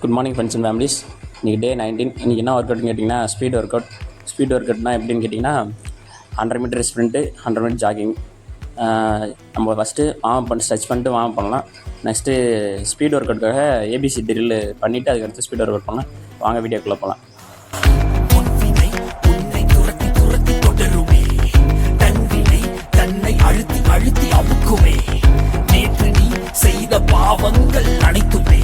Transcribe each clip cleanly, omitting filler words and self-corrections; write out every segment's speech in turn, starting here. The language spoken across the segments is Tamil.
Good morning friends and families. இன்றைக்கி டே 19. இன்றைக்கி என்ன ஒர்க் அவுட்னு கேட்டிங்கன்னா speed work out. Speed work அவுட்னா எப்படின்னு கேட்டிங்கன்னா 100 மீட்டர் ஸ்ப்ரிண்ட்டு, 100 மீட்டர் ஜாகிங். நம்ம ஃபஸ்ட்டு ஸ்ட்ரெச் பண்ணிட்டு வார்ம் பண்ணலாம். நெக்ஸ்ட்டு ஸ்பீட் ஒர்க் அவுட்டுக்காக ஏபிசி ட்ரில் பண்ணிவிட்டு அதுக்கடுத்து ஸ்பீட் ஒர்க் அவுட் பண்ணலாம். வாங்க வீடியோக்குள்ளே போகலாம். அழுத்தி அமுக்குமே நேற்று நீ செய்த பாவங்கள் அனைத்துமே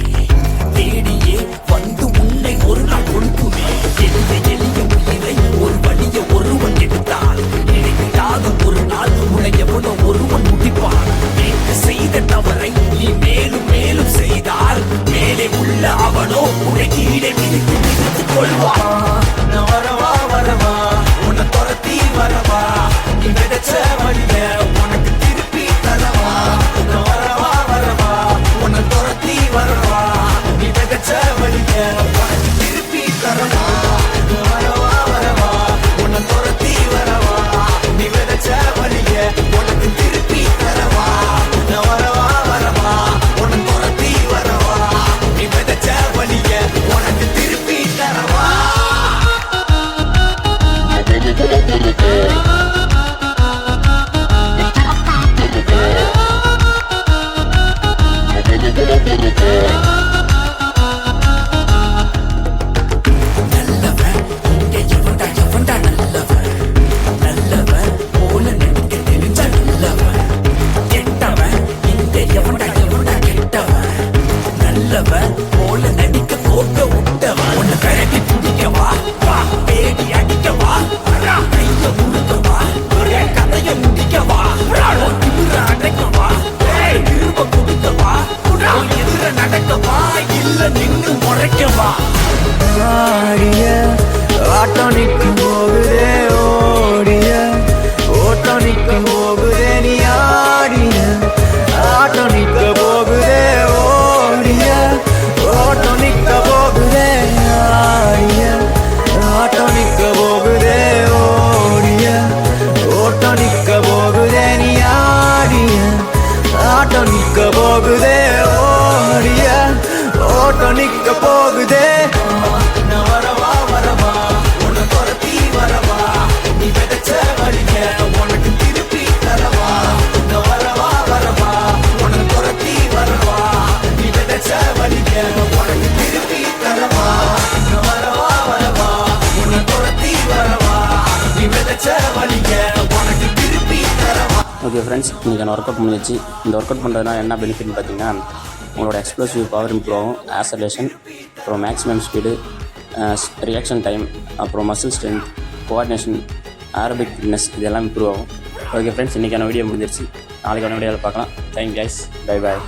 தேடியே வந்து உன்னை ஒரு நாள் கொடுக்குமே. எளிய உயிரை ஒரு வழிய ஒருவன் எடுத்தால் நினைவிடாத ஒரு நாள் உன்னை எவ்வளோ ஒருவன் முடிப்பான். நேற்று செய்த தவறை நீ மேலும் மேலும் செய்தால் மேலே உள்ள அவனோ உன்னை கீழே மிதித்து கொள்வான். வரவா வரவா உன்னை துரத்தி வரவா நீ விதைச்ச வழிய உனக்கு திருப்பி தரவா. வரவா வரவா உன்னை துரத்தி வரவா நீ விதைச்ச வழிய உனக்கு திருப்பி தரவா. வரவா வரவா உன்னை துரத்தி வரவா நீ விதைச்ச வழிய உனக்கு திருப்பி தரவா. வரவா வரவா உன்னை துரத்தி வரவா நீ விதைச்ச வழிய உனக்கு திருப்பி தரவா. நல்லவன் இங்க எவன்டா நல்லவன், நல்லவன் போல நடிக்க தெரிஞ்ச நல்லவன். கெட்டவன் இங்க எவன்டா கெட்டவன், நல்லவன் போல நடிக்க கோட்ட விட்டவன். உன்னை கரட்டி பிடிக்கவா வா, பேடி அடிக்கவா, கைய முழுக்கவா, கதைய முடிக்கவா, திமிர அடைக்கவா, திரும்ப கொடுக்கவா, எதிர நடக்கவா, இல்ல நின்று முறைக்கவா. ஆடிய ஆட்டம் நிற்கும் போகுதே, ஓடிய ஓட்டம் நிற்கும் போகுதே, நீ ஆடிய ஆட்டம் நிற்க போகுதே, ஓடிய ஓட்டம் நிற்க போகுதே, ஆடிய ஆட்டம் நிற்க போகுதே, ஓடிய ஓட்டம் நிற்க போகுதே, நீ ஆடிய ஆட்டம் நிற்க போகுதே, ஓடிய ஓட்டம் நிற்க போகுதே. வரவா வரவா உன்னை துரத்தி வரவா நீ விதைச்ச வழிய உனக்கு திருப்பி தரவா. வரவா வரவா உன்னை துரத்தி வரவா நீ விதைச்ச வழிய உனக்கு திருப்பி தரவா. வரவா வரவா உன்னை துரத்தி வரவா நீ விதைச்ச வழிய உனக்கு திருப்பி தரவா. ஓகே ஃப்ரெண்ட்ஸ், இன்றைக்கான ஒர்க் அவுட் முடிஞ்சிச்சு. இந்த ஒர்க் அவுட் பண்ணுறதுனால என்ன பெனிஃபிட்னு பார்த்தீங்கன்னா உங்களோட எக்ஸ்ப்ளோசிவ் பவர் இம்ப்ரூவ் ஆகும், ஆசலேஷன், அப்புறம் மேக்ஸிமம் ஸ்பீடு, ரியாக்ஷன் டைம், அப்புறம் muscle strength, coordination, aerobic fitness இதெல்லாம் இம்ப்ரூவ் ஆகும். ஓகே ஃப்ரெண்ட்ஸ், இன்றைக்கான வீடியோ முடிஞ்சிருச்சு. நாளைக்கான வீடியோவில் பார்க்கலாம். Thank guys, bye bye.